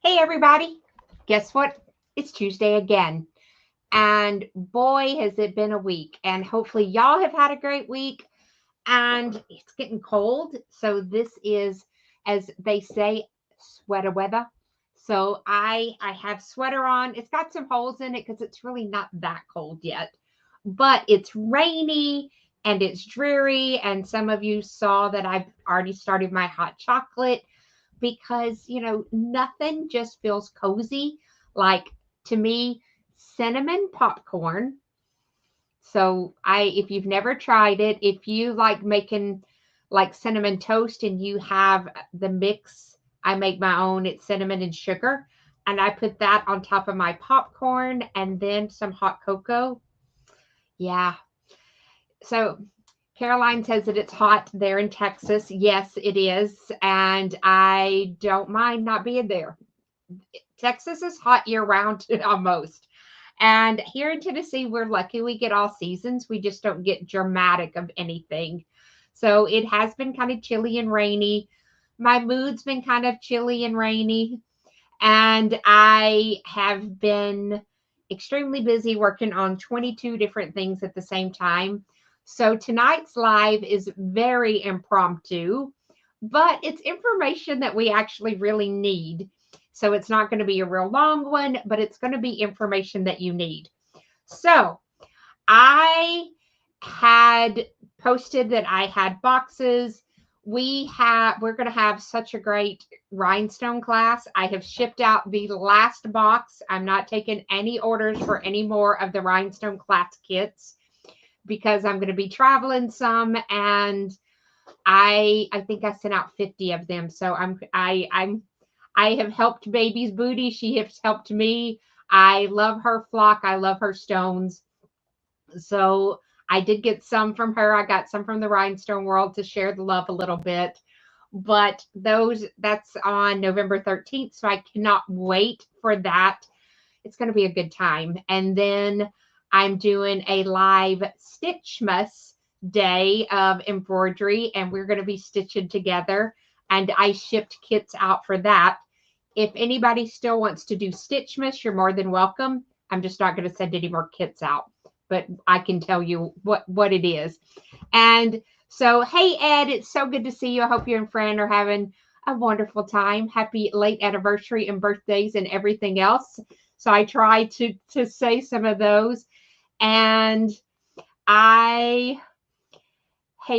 Hey everybody, guess what? It's Tuesday again. And boy, has it been a week. And hopefully y'all have had a great week. And it's getting cold. So this is, as they say, sweater weather. So I have sweater on. It's got some holes in it because it's really not that cold yet. But it's rainy and it's dreary. And some of you saw that I've already started my hot chocolate because nothing just feels cozy like, to me, cinnamon popcorn. So I if you've never tried it, if you like making like cinnamon toast and you have the mix, I make my own. It's cinnamon and sugar, and I put that on top of my popcorn and then some hot cocoa. Yeah. So Caroline says that it's hot there in Texas. Yes, it is. And I don't mind not being there. Texas is hot year round almost. And here in Tennessee, we're lucky we get all seasons. We just don't get dramatic of anything. So it has been kind of chilly and rainy. My mood's been kind of chilly and rainy. And I have been extremely busy working on 22 different things at the same time. So tonight's live is very impromptu, but it's information that we actually really need. So it's not going to be a real long one, but it's going to be information that you need. So I had posted that I had boxes. We're going to have such a great rhinestone class. I have shipped out the last box. I'm not taking any orders for any more of the rhinestone class kits because I'm going to be traveling some, and I think I sent out 50 of them. So I have helped baby's booty. She has helped me. I love her flock. I love her stones. So I did get some from her. I got some from the Rhinestone World to share the love a little bit. But that's on November 13th. So I cannot wait for that. It's going to be a good time. And then I'm doing a live Stitchmas day of embroidery, and we're going to be stitching together. And I shipped kits out for that. If anybody still wants to do Stitchmas, you're more than welcome. I'm just not going to send any more kits out, but I can tell you what it is. And so, hey, Ed, it's so good to see you. I hope you and Fran are having a wonderful time. Happy late anniversary and birthdays and everything else. So I try to say some of those. And hey,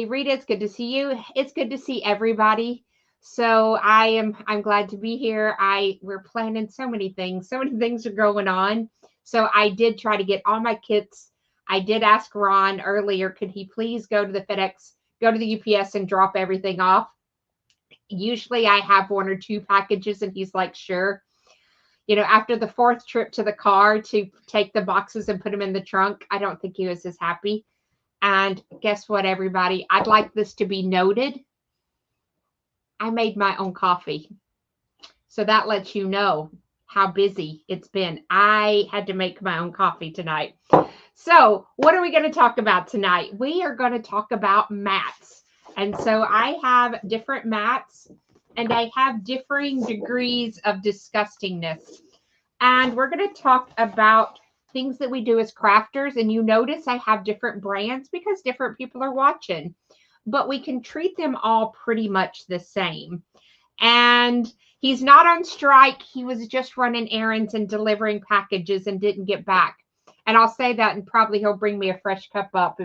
Rita, it's good to see you. It's good to see everybody. So I'm glad to be here. We're planning so many things. So many things are going on. So I did try to get all my kits. I did ask Ron earlier, could he please go to the FedEx, go to the UPS and drop everything off? Usually I have 1 or 2 packages, and he's like, sure. After the 4th trip to the car to take the boxes and put them in the trunk, I don't think he was as happy. And guess what, everybody? I'd like this to be noted. I made my own coffee. So that lets you know how busy it's been. I had to make my own coffee tonight. So what are we going to talk about tonight? We are going to talk about mats. And so I have different mats, and I have differing degrees of disgustingness. And we're going to talk about things that we do as crafters. And you notice I have different brands because different people are watching, but we can treat them all pretty much the same. And he's not on strike. He was just running errands and delivering packages and didn't get back. And I'll say that, and probably he'll bring me a fresh cup up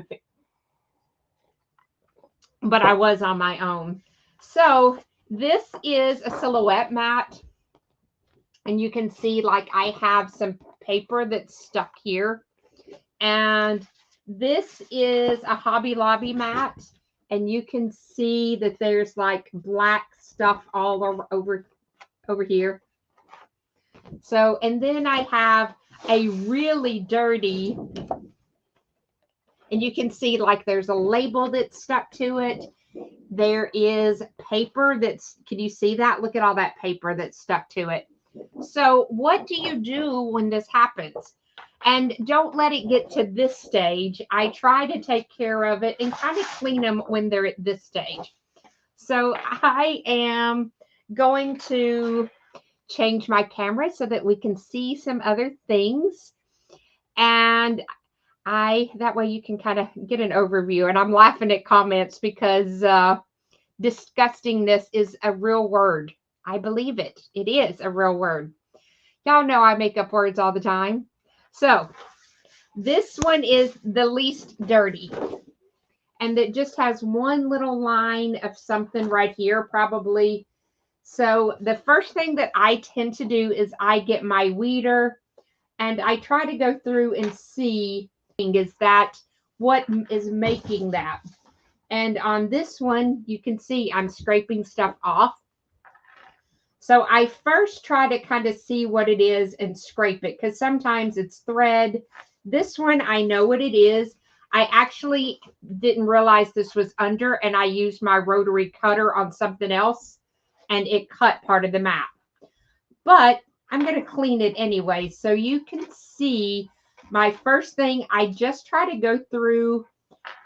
but I was on my own. So this is a silhouette mat. And you can see, like, I have some paper that's stuck here. And this is a Hobby Lobby mat. And you can see that there's like black stuff all over here. So, and then I have a really dirty, and you can see like there's a label that's stuck to it. There is paper can you see that? Look at all that paper that's stuck to it. So what do you do when this happens? And don't let it get to this stage. I try to take care of it and kind of clean them when they're at this stage. So I am going to change my camera so that we can see some other things. And that way you can kind of get an overview. And I'm laughing at comments because disgustingness is a real word. I believe it. It is a real word. Y'all know I make up words all the time. So this one is the least dirty. And it just has one little line of something right here, probably. So the first thing that I tend to do is I get my weeder and I try to go through and see, is that what is making that? And on this one, you can see I'm scraping stuff off. So I first try to kind of see what it is and scrape it, because sometimes it's thread. This one, I know what it is. I actually didn't realize this was under, and I used my rotary cutter on something else, and it cut part of the map. But I'm going to clean it anyway, so you can see my first thing. I just try to go through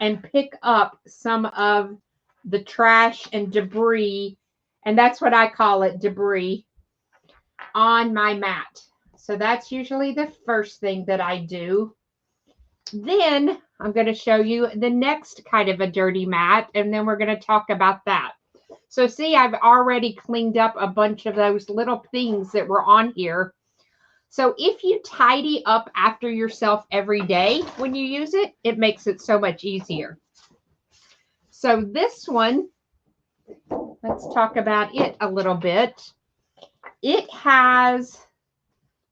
and pick up some of the trash and debris, and that's what I call it, debris, on my mat. So that's usually the first thing that I do. Then I'm going to show you the next kind of a dirty mat, and then we're going to talk about that. So see, I've already cleaned up a bunch of those little things that were on here. So if you tidy up after yourself every day when you use it, it makes it so much easier. So this one, let's talk about it a little bit. It has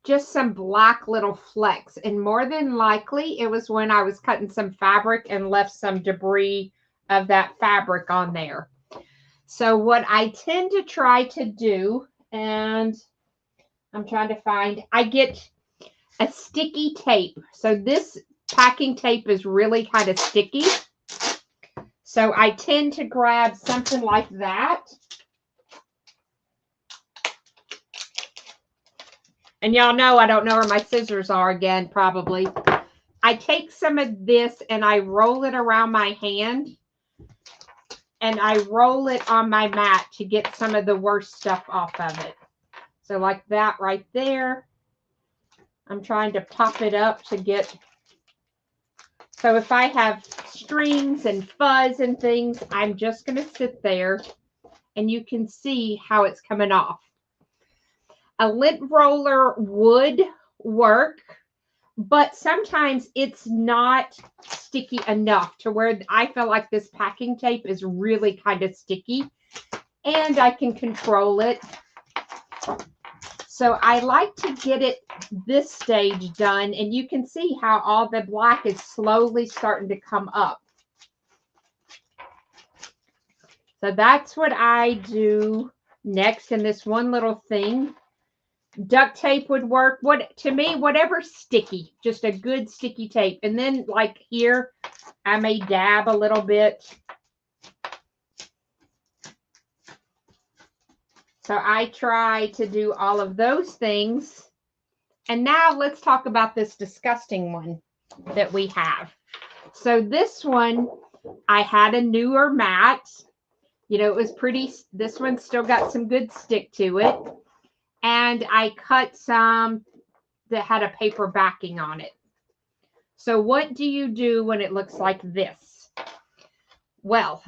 just some black little flecks, and more than likely it was when I was cutting some fabric and left some debris of that fabric on there. So what I tend to try to do, and I'm trying to find, I get a sticky tape. So this packing tape is really kind of sticky. So I tend to grab something like that. And y'all know I don't know where my scissors are again, probably. I take some of this and I roll it around my hand. And I roll it on my mat to get some of the worst stuff off of it. So like that right there. I'm trying to pop it up to get. So if I have strings and fuzz and things, I'm just going to sit there and you can see how it's coming off. A lint roller would work, but sometimes it's not sticky enough to where I feel like this packing tape is really kind of sticky, and I can control it. So I like to get it this stage done, and you can see how all the black is slowly starting to come up. So that's what I do next in this one little thing. Duct tape would work. To me, whatever's sticky, just a good sticky tape. And then like here, I may dab a little bit. So I try to do all of those things. And now let's talk about this disgusting one that we have. So this one, I had a newer mat. You know, it was pretty, this one still got some good stick to it. And I cut some that had a paper backing on it. So what do you do when it looks like this? Well,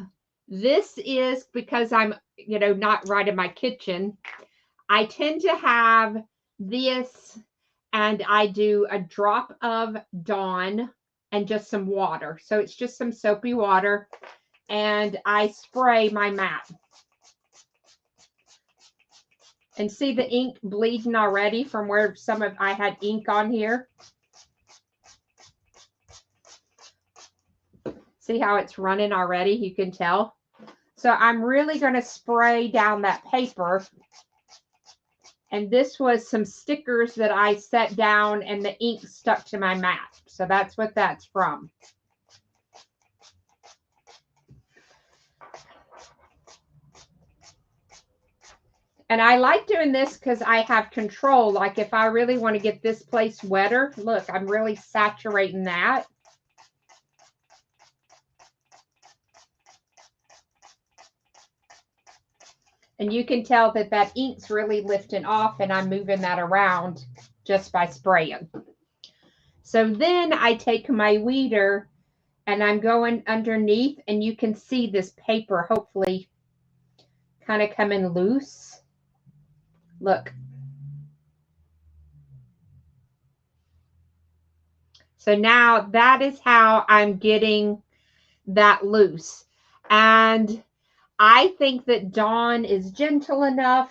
this is because I'm, you know, not right in my kitchen. I tend to have this, and I do a drop of Dawn and just some water. So it's just some soapy water, and I spray my mat. And see the ink bleeding already from where I had ink on here. See how it's running already? You can tell. So I'm really going to spray down that paper. And this was some stickers that I set down and the ink stuck to my mat. So that's what that's from. And I like doing this because I have control. Like if I really want to get this place wetter, look, I'm really saturating that. And you can tell that that ink's really lifting off, and I'm moving that around just by spraying. So then I take my weeder and I'm going underneath, and you can see this paper hopefully kind of coming loose. Look. So now that is how I'm getting that loose. And I think that Dawn is gentle enough.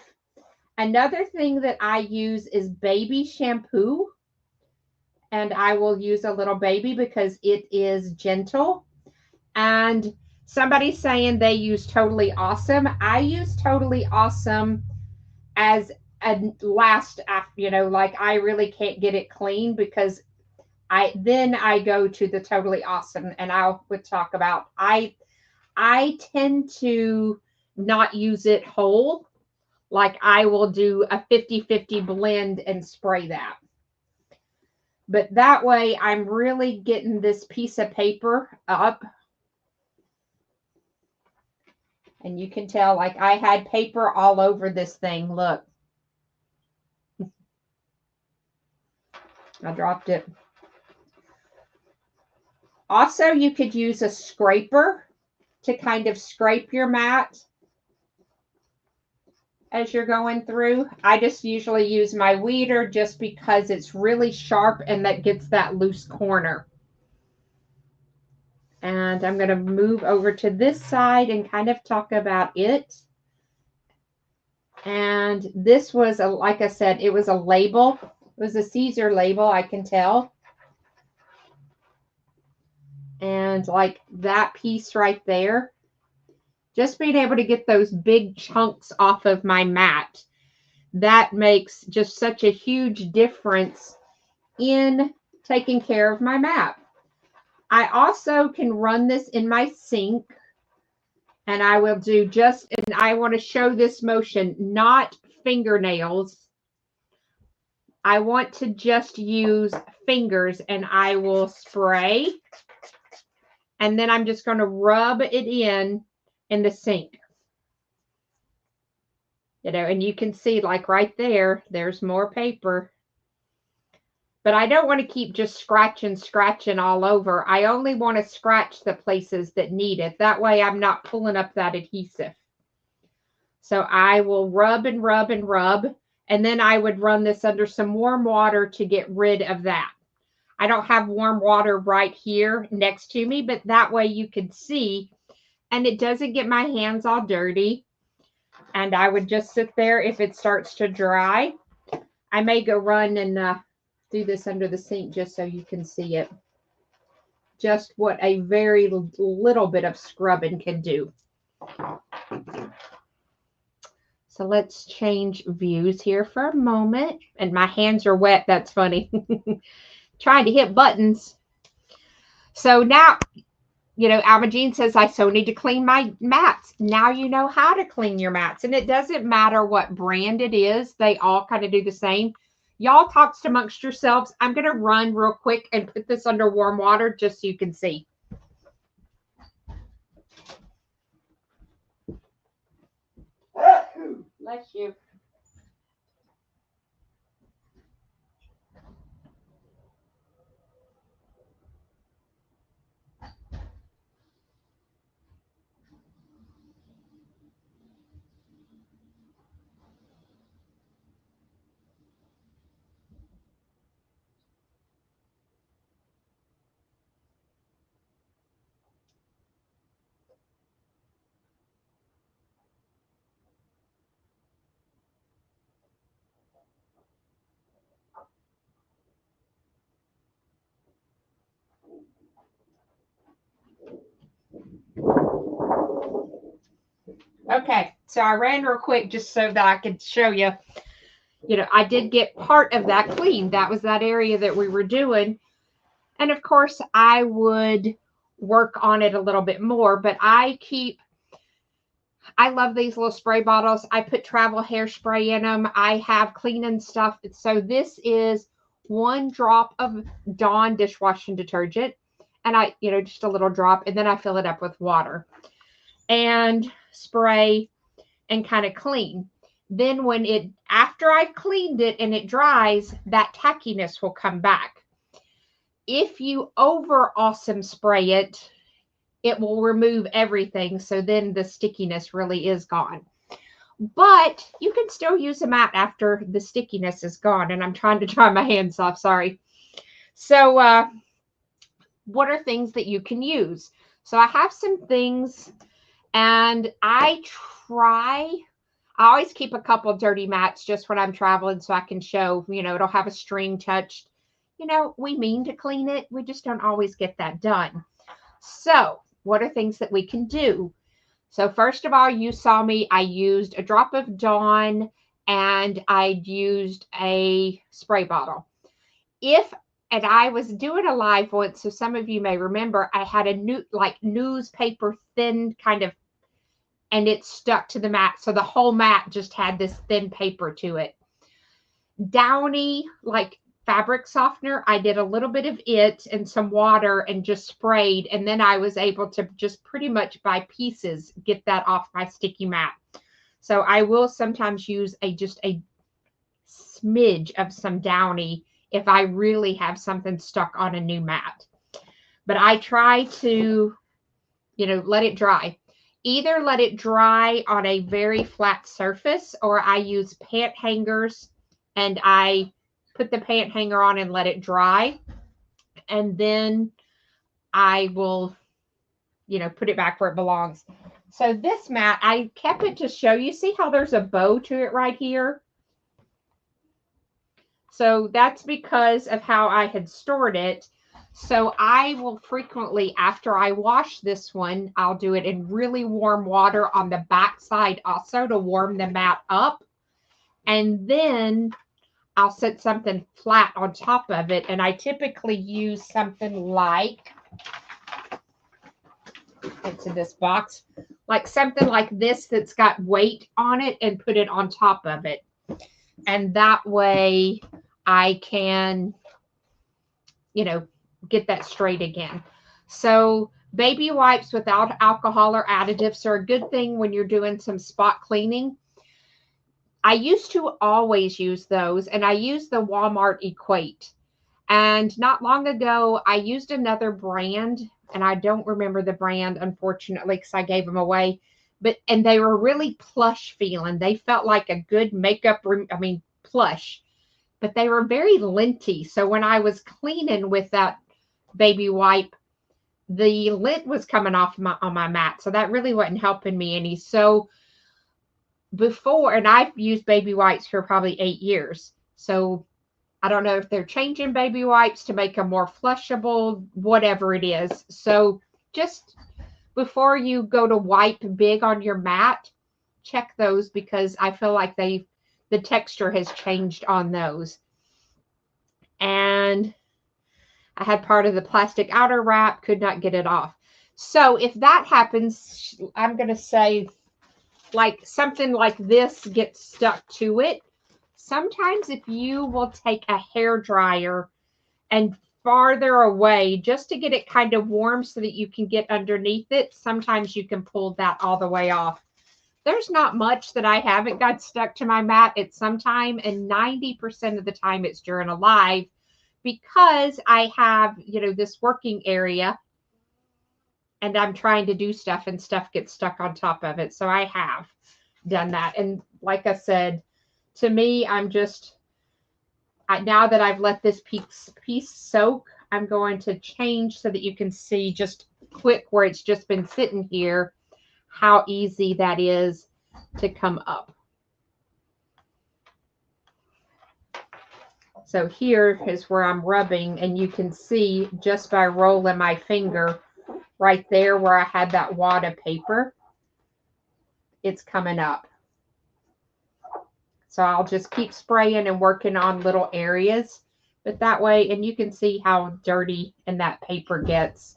Another thing that I use is baby shampoo. And I will use a little baby because it is gentle. And somebody's saying they use Totally Awesome. I use Totally Awesome as a last, you know, like I really can't get it clean, because then I go to the Totally Awesome, and I would talk about I tend to not use it whole. Like I will do a 50-50 blend and spray that. But that way I'm really getting this piece of paper up. And you can tell, like, I had paper all over this thing. Look. I dropped it. Also, you could use a scraper to kind of scrape your mat as you're going through. I just usually use my weeder just because it's really sharp and that gets that loose corner. And I'm going to move over to this side and kind of talk about it. And this was, like I said, it was a label. It was a Caesar label, I can tell. And like that piece right there, just being able to get those big chunks off of my mat, that makes just such a huge difference in taking care of my mat. I also can run this in my sink, and I will do just, and I want to show this motion, not fingernails. I want to just use fingers, and I will spray, and then I'm just going to rub it in the sink. You know, and you can see, like right there, there's more paper. But I don't want to keep just scratching all over. I only want to scratch the places that need it. That way I'm not pulling up that adhesive. So I will rub and rub and rub, and then I would run this under some warm water to get rid of that. I don't have warm water right here next to me, but that way you can see, and it doesn't get my hands all dirty. And I would just sit there. If it starts to dry, I may go run and do this under the sink just so you can see it. Just what a very little bit of scrubbing can do. So let's change views here for a moment. And my hands are wet. That's funny. Trying to hit buttons. So now, you know, Alma Jean says, I so need to clean my mats. Now you know how to clean your mats. And it doesn't matter what brand it is. They all kind of do the same. Y'all talk amongst yourselves. I'm going to run real quick and put this under warm water just so you can see. Bless you. Okay, so I ran real quick just so that I could show you. You know, I did get part of that clean. That was that area that we were doing. And of course, I would work on it a little bit more, but I love these little spray bottles. I put travel hairspray in them. I have cleaning stuff. So this is 1 drop of Dawn dishwashing detergent. And I, you know, just a little drop. And then I fill it up with water and spray. and kind of clean. Then after I've cleaned it and it dries, that tackiness will come back. If you over awesome spray it, it will remove everything. So then the stickiness really is gone. But you can still use a mat after the stickiness is gone. And I'm trying to dry my hands off, sorry. So what are things that you can use? So I have some things, and I always keep a couple dirty mats just when I'm traveling so I can show, it'll have a string touched. We mean to clean it. We just don't always get that done. So what are things that we can do? So first of all, you saw me, I used a drop of Dawn and I used a spray bottle. And I was doing a live once, so some of you may remember, I had a newspaper thin kind of, and it stuck to the mat. So the whole mat just had this thin paper to it. Downy, like fabric softener, I did a little bit of it and some water and just sprayed. And then I was able to just pretty much by pieces get that off my sticky mat. So I will sometimes use just a smidge of some Downy if I really have something stuck on a new mat. But I try to, let it dry. Either let it dry on a very flat surface, or I use pant hangers and I put the pant hanger on and let it dry. And then I will, put it back where it belongs. So this mat, I kept it to show you. See how there's a bow to it right here? So that's because of how I had stored it. So I will frequently, after I wash this one, I'll do it in really warm water on the back side also to warm the mat up. And then I'll set something flat on top of it. And I typically use something like, into this box, like something like this that's got weight on it, and put it on top of it. And that way I can, get that straight again. So baby wipes without alcohol or additives are a good thing when you're doing some spot cleaning. I used to always use those, and I use the Walmart Equate. And not long ago, I used another brand, and I don't remember the brand, unfortunately, because I gave them away. And they were really plush feeling. They felt like a good makeup, plush. But they were very linty. So when I was cleaning with that baby wipe, the lint was coming off on my mat. So that really wasn't helping me any. So and I've used baby wipes for probably 8 years. So I don't know if they're changing baby wipes to make them more flushable, whatever it is. So just before you go to wipe big on your mat, check those, because I feel like the texture has changed on those. And I had part of the plastic outer wrap, could not get it off. So if that happens, I'm going to say, like something like this gets stuck to it. Sometimes if you will take a hair dryer and farther away just to get it kind of warm so that you can get underneath it, sometimes you can pull that all the way off. There's not much that I haven't got stuck to my mat at some time, and 90% of the time it's during a live, because I have, this working area and I'm trying to do stuff and stuff gets stuck on top of it. So I have done that. And like I said, to me, now that I've let this piece soak, I'm going to change so that you can see just quick where it's just been sitting here, how easy that is to come up. So here is where I'm rubbing, and you can see just by rolling my finger right there where I had that wad of paper, it's coming up. So I'll just keep spraying and working on little areas, but that way, and you can see how dirty and that paper gets,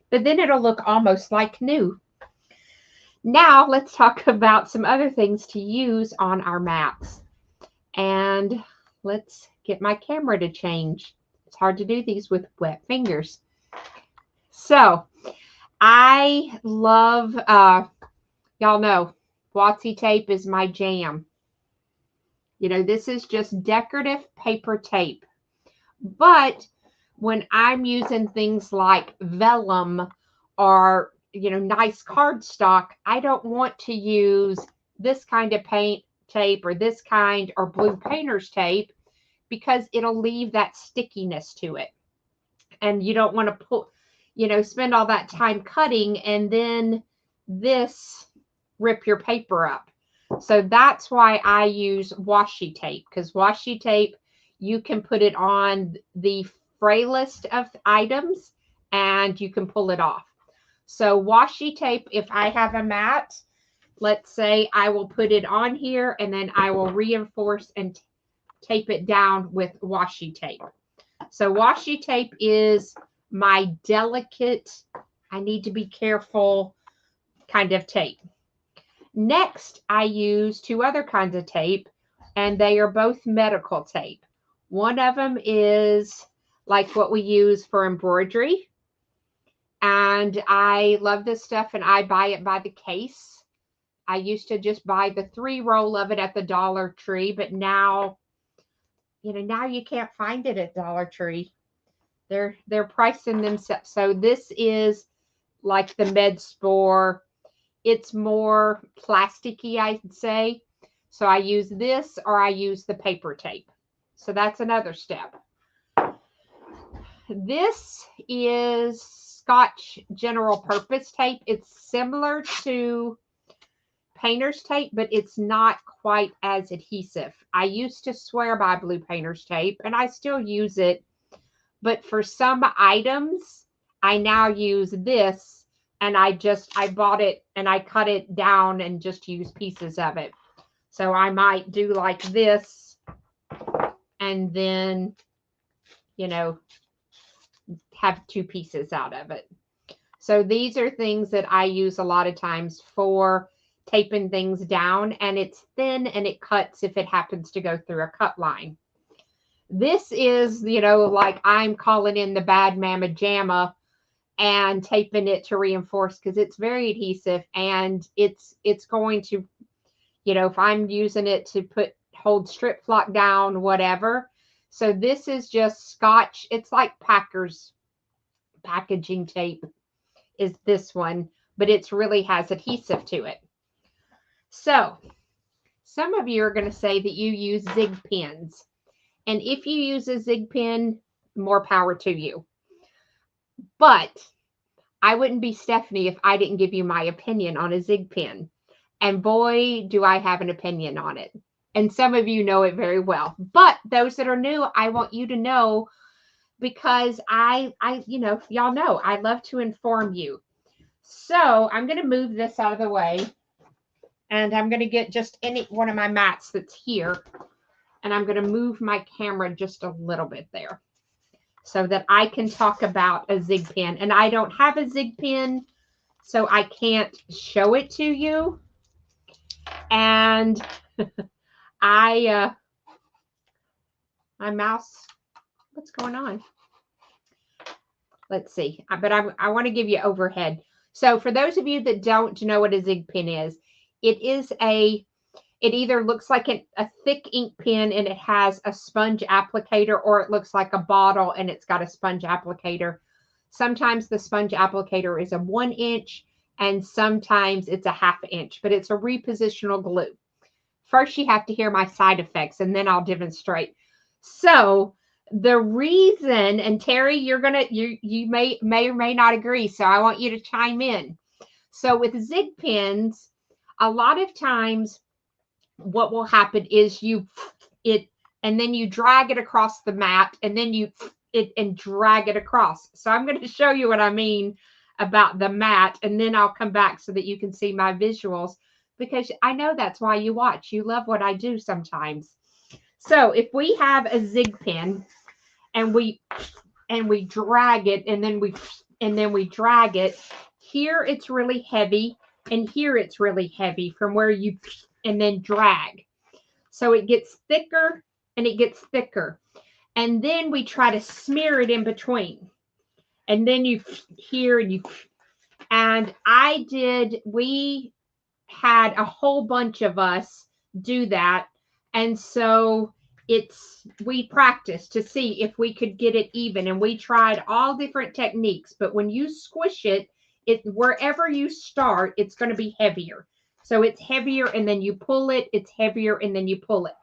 but then it'll look almost like new. Now let's talk about some other things to use on our mats. And let's get my camera to change. It's hard to do these with wet fingers. So I love, y'all know, Washi tape is my jam. You know, this is just decorative paper tape. But when I'm using things like vellum or, you know, nice cardstock, I don't want to use this kind of paint tape or this kind or blue painter's tape because it'll leave that stickiness to it. And you don't want to put, you know, spend all that time cutting and then this rip your paper up. So that's why I use washi tape, because washi tape, you can put it on the frailest of items and you can pull it off. So washi tape, if I have a mat, let's say I will put it on here and then I will reinforce and tape it down with washi tape. So washi tape is my delicate, I need to be careful kind of tape. Next, I use two other kinds of tape, and they are both medical tape. One of them is like what we use for embroidery, and I love this stuff, and I buy it by the case. I used to just buy the 3-roll of it at the Dollar Tree, but now, you know, now you can't find it at Dollar Tree. They're pricing themselves. So this is like the MedSpore. It's more plasticky, I'd say. So I use this or I use the paper tape. So that's another step. This is Scotch General Purpose tape. It's similar to painter's tape, but it's not quite as adhesive. I used to swear by blue painter's tape and I still use it. But for some items, I now use this, and I bought it and I cut it down and just use pieces of it. So I might do like this and then, you know, have 2 pieces out of it. So these are things that I use a lot of times for taping things down, and it's thin and it cuts if it happens to go through a cut line. This is, you know, like I'm calling in the Bad Mama Jamma and taping it to reinforce because it's very adhesive and it's going to, you know, if I'm using it to hold strip flock down, whatever. So this is just Scotch. It's like Packers packaging tape is this one, but it's really has adhesive to it. So some of you are going to say that you use Zig pens. And if you use a Zig pen, more power to you. But I wouldn't be Stephanie if I didn't give you my opinion on a Zig pen. And boy, do I have an opinion on it. And some of you know it very well. But those that are new, I want you to know because I you know, y'all know, I love to inform you. So I'm going to move this out of the way. And I'm going to get just any one of my mats that's here. And I'm going to move my camera just a little bit there so that I can talk about a Zig pen. And I don't have a Zig pen, so I can't show it to you. And my mouse, what's going on? Let's see. But I want to give you overhead. So for those of you that don't know what a Zig pen is, it either looks like a thick ink pen and it has a sponge applicator, or it looks like a bottle and it's got a sponge applicator. Sometimes the sponge applicator is a 1 inch and sometimes it's a 1/2 inch, but it's a repositional glue. First, you have to hear my side effects and then I'll demonstrate. So the reason, and Terry, you may or may not agree, so I want you to chime in. So with Zig pens, a lot of times what will happen is and then you drag it across the mat and then and drag it across. So I'm going to show you what I mean about the mat, and then I'll come back so that you can see my visuals, because I know that's why you watch. You love what I do sometimes. So if we have a Zig pen and we drag it and then we drag it, here it's really heavy and here it's really heavy from where you and then drag. So it gets thicker and it gets thicker. And then we try to smear it in between. And then you here and had a whole bunch of us do that. And so we practiced to see if we could get it even. And we tried all different techniques. But when you squish it, wherever you start, it's going to be heavier. So it's heavier and then you pull it. It's heavier and then you pull it.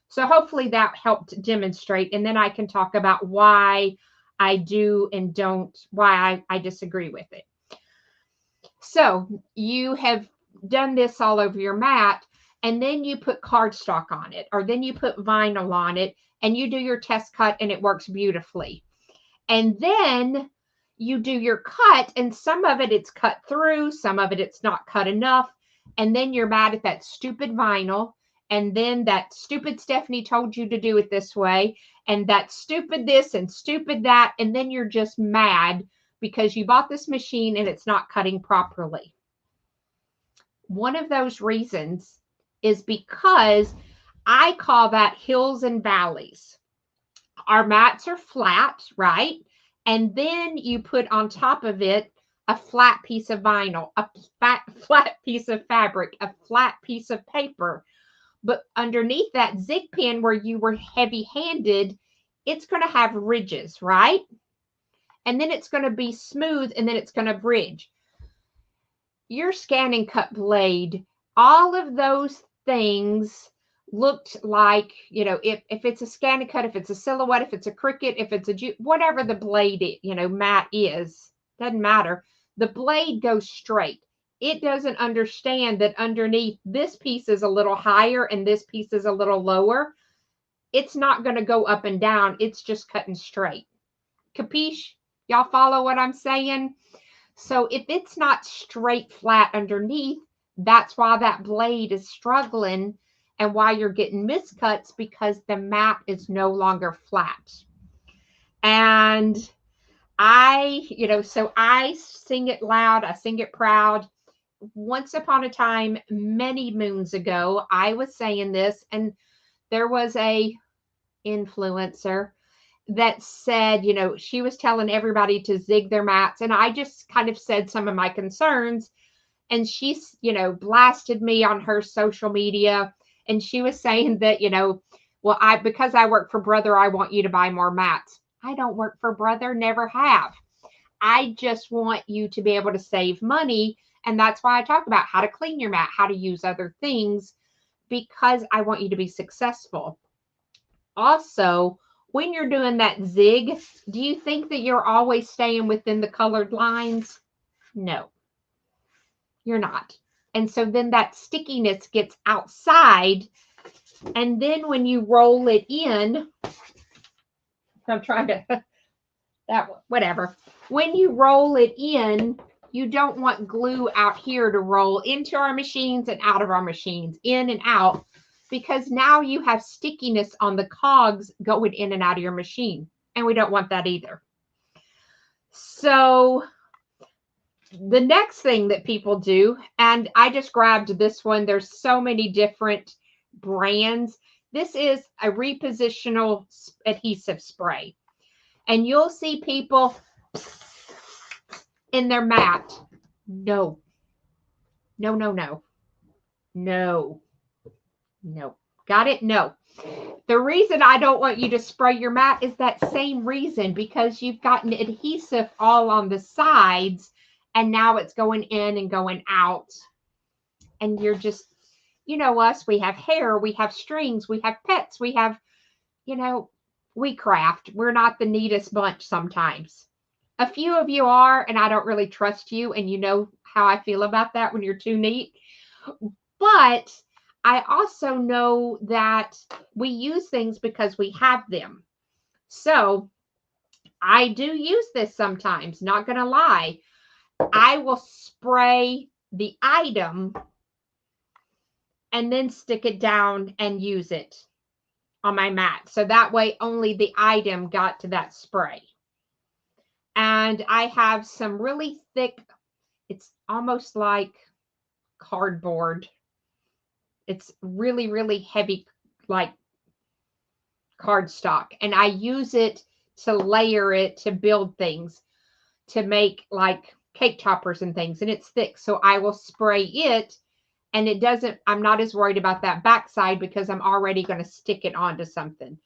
So hopefully that helped demonstrate. And then I can talk about why I do and don't, why I disagree with it. So you have done this all over your mat, and then you put cardstock on it, or then you put vinyl on it, and you do your test cut, and it works beautifully. And then you do your cut, and some of it's cut through, some of it's not cut enough, and then you're mad at that stupid vinyl, and then that stupid Stephanie told you to do it this way, and that stupid this and stupid that, and then you're just mad because you bought this machine and it's not cutting properly. One of those reasons is because I call that hills and valleys. Our mats are flat, right? And then you put on top of it a flat piece of vinyl, a flat piece of fabric, a flat piece of paper. But underneath that zig pin where you were heavy-handed, it's going to have ridges, right? And then it's going to be smooth, and then it's going to bridge. Your ScanNCut blade, all of those things looked like, you know, if it's a ScanNCut, if it's a Silhouette, if it's a Cricut, if it's a, whatever the blade, mat is, doesn't matter. The blade goes straight. It doesn't understand that underneath this piece is a little higher and this piece is a little lower. It's not going to go up and down. It's just cutting straight. Capiche? Y'all follow what I'm saying? So if it's not straight flat underneath, that's why that blade is struggling and why you're getting miscuts, because the mat is no longer flat. And so I sing it loud. I sing it proud. Once upon a time, many moons ago, I was saying this, and there was a influencer that said, she was telling everybody to zig their mats. And I just kind of said some of my concerns. And she, blasted me on her social media. And she was saying that, well, because I work for Brother, I want you to buy more mats. I don't work for Brother, never have. I just want you to be able to save money. And that's why I talk about how to clean your mat, how to use other things, because I want you to be successful. Also, when you're doing that zig, do you think that you're always staying within the colored lines? No, you're not. And so then that stickiness gets outside. And then when you roll it in, I'm trying to, whatever. When you roll it in, you don't want glue out here to roll into our machines and out of our machines, in and out, because now you have stickiness on the cogs going in and out of your machine. And we don't want that either. So the next thing that people do, and I just grabbed this one. There's so many different brands. This is a repositional adhesive spray. And you'll see people in their mat. No. No, no, no. No. No. Got it? No. The reason I don't want you to spray your mat is that same reason, because you've gotten adhesive all on the sides and now it's going in and going out. And you're just, us, we have hair, we have strings, we have pets, we have, we craft. We're not the neatest bunch sometimes. A few of you are, and I don't really trust you, and you know how I feel about that when you're too neat. But I also know that we use things because we have them. So I do use this sometimes, not going to lie. I will spray the item and then stick it down and use it on my mat. So that way only the item got to that spray. And I have some really thick, it's almost like cardboard. It's really, really heavy, like cardstock. And I use it to layer it, to build things, to make like cake toppers and things. And it's thick. So I will spray it And it doesn't, I'm not as worried about that backside because I'm already going to stick it onto something.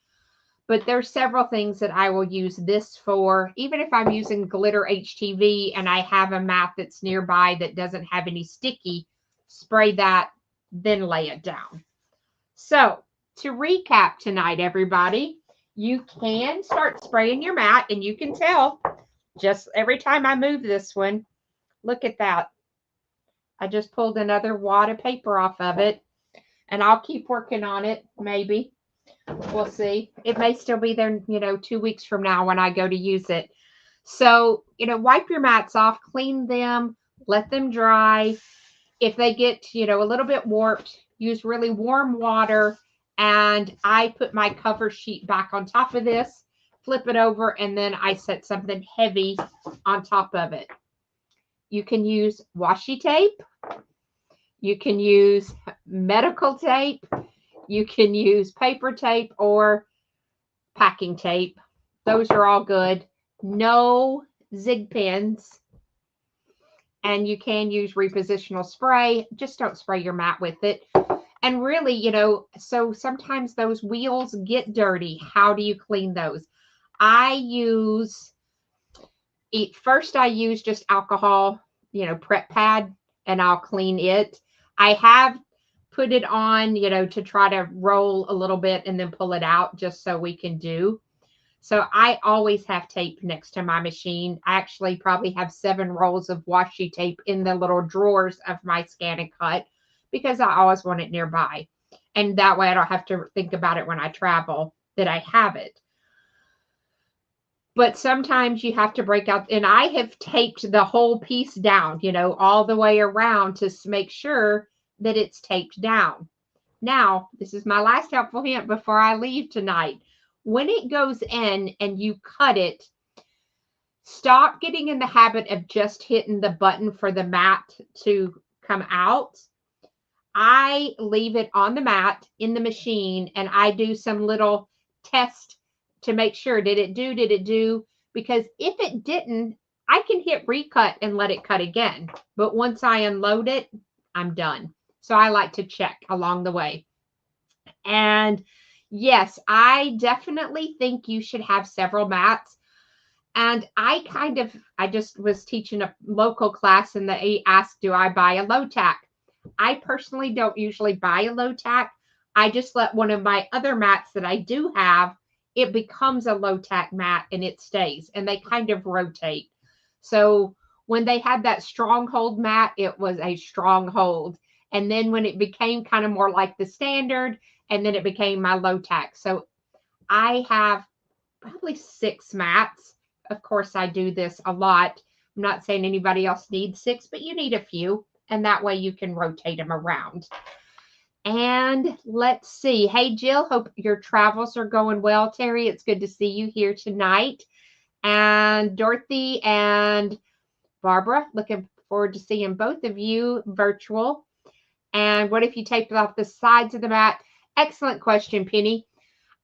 But there's several things that I will use this for, even if I'm using glitter HTV and I have a mat that's nearby that doesn't have any sticky, spray that, then lay it down. So to recap tonight, everybody, you can start spraying your mat, and you can tell just every time I move this one, look at that. I just pulled another wad of paper off of it, and I'll keep working on it. Maybe we'll see. It may still be there, 2 weeks from now when I go to use it. So, wipe your mats off, clean them, let them dry. If they get, a little bit warped, use really warm water. And I put my cover sheet back on top of this, flip it over, and then I set something heavy on top of it. You can use washi tape. You can use medical tape. You can use paper tape or packing tape. Those are all good. No zig pins. And you can use repositional spray. Just don't spray your mat with it. And really, so sometimes those wheels get dirty. How do you clean those? I use just alcohol, prep pad, and I'll clean it. I have put it on, to try to roll a little bit and then pull it out just so we can do. So I always have tape next to my machine. I actually probably have 7 rolls of washi tape in the little drawers of my ScanNCut because I always want it nearby. And that way I don't have to think about it when I travel, that I have it. But sometimes you have to break out, and I have taped the whole piece down, all the way around to make sure that it's taped down. Now, this is my last helpful hint before I leave tonight. When it goes in and you cut it, stop getting in the habit of just hitting the button for the mat to come out. I leave it on the mat in the machine, and I do some little test to make sure, did it do? Because if it didn't, I can hit recut and let it cut again. But once I unload it, I'm done. So I like to check along the way. And yes, I definitely think you should have several mats. And I just was teaching a local class, and they asked, do I buy a low tack? I personally don't usually buy a low tack. I just let one of my other mats that I do have, it becomes a low tack mat and it stays, and they kind of rotate. So when they had that stronghold mat, it was a stronghold. And then when it became kind of more like the standard, and then it became my low tack. So I have probably 6 mats. Of course, I do this a lot. I'm not saying anybody else needs 6, but you need a few. And that way you can rotate them around. And let's see. Hey, Jill, hope your travels are going well. Terry, it's good to see you here tonight. And Dorothy and Barbara, looking forward to seeing both of you virtual. And what if you taped off the sides of the mat? Excellent question, Penny.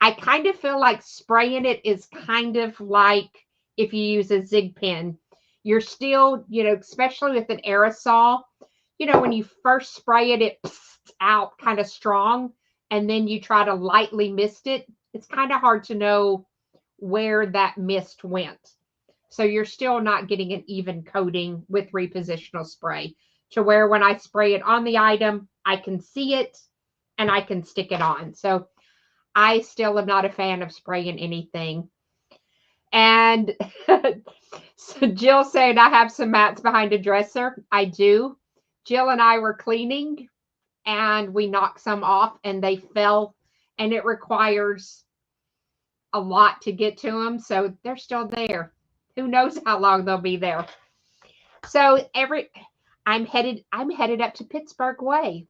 I kind of feel like spraying it is kind of like if you use a zig pen. You're still, especially with an aerosol, when you first spray it, it pssts out kind of strong, and then you try to lightly mist it. It's kind of hard to know where that mist went. So you're still not getting an even coating with repositional spray, to where when I spray it on the item, I can see it and I can stick it on. So I still am not a fan of spraying anything. And so Jill saying I have some mats behind a dresser. I do. Jill and I were cleaning, and we knocked some off, and they fell, and it requires a lot to get to them. So they're still there. Who knows how long they'll be there. So I'm headed up to Pittsburgh way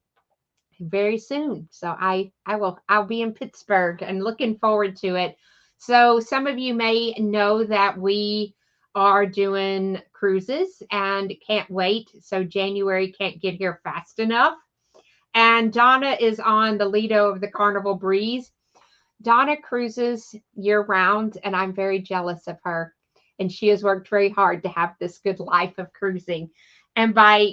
very soon. So I'll be in Pittsburgh and looking forward to it. So some of you may know that we are doing cruises and can't wait. So January can't get here fast enough. And Donna is on the Lido of the Carnival Breeze. Donna cruises year round, and I'm very jealous of her. And she has worked very hard to have this good life of cruising. And by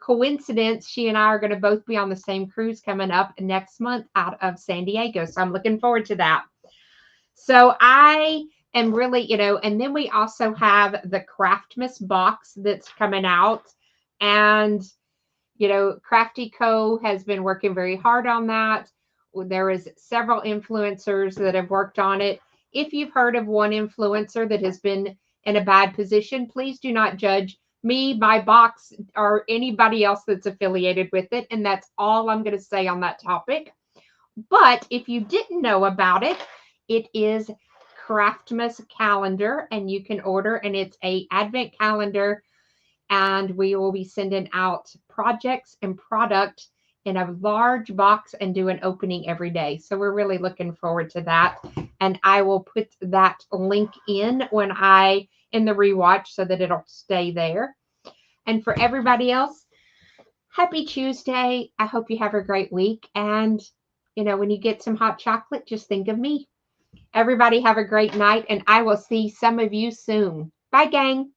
coincidence, she and I are going to both be on the same cruise coming up next month out of San Diego. So I'm looking forward to that. So I am really, and then we also have the Craftmas box that's coming out. And, Crafty Co. has been working very hard on that. There is several influencers that have worked on it. If you've heard of one influencer that has been in a bad position, please do not judge me, my box, or anybody else that's affiliated with it. And that's all I'm going to say on that topic. But if you didn't know about it, it is Craftmas calendar, and you can order, and it's a advent calendar, and we will be sending out projects and product in a large box and do an opening every day. So we're really looking forward to that. And I will put that link in in the rewatch so that it'll stay there. And for everybody else, happy Tuesday. I hope you have a great week. And, when you get some hot chocolate, just think of me. Everybody have a great night, and I will see some of you soon. Bye, gang.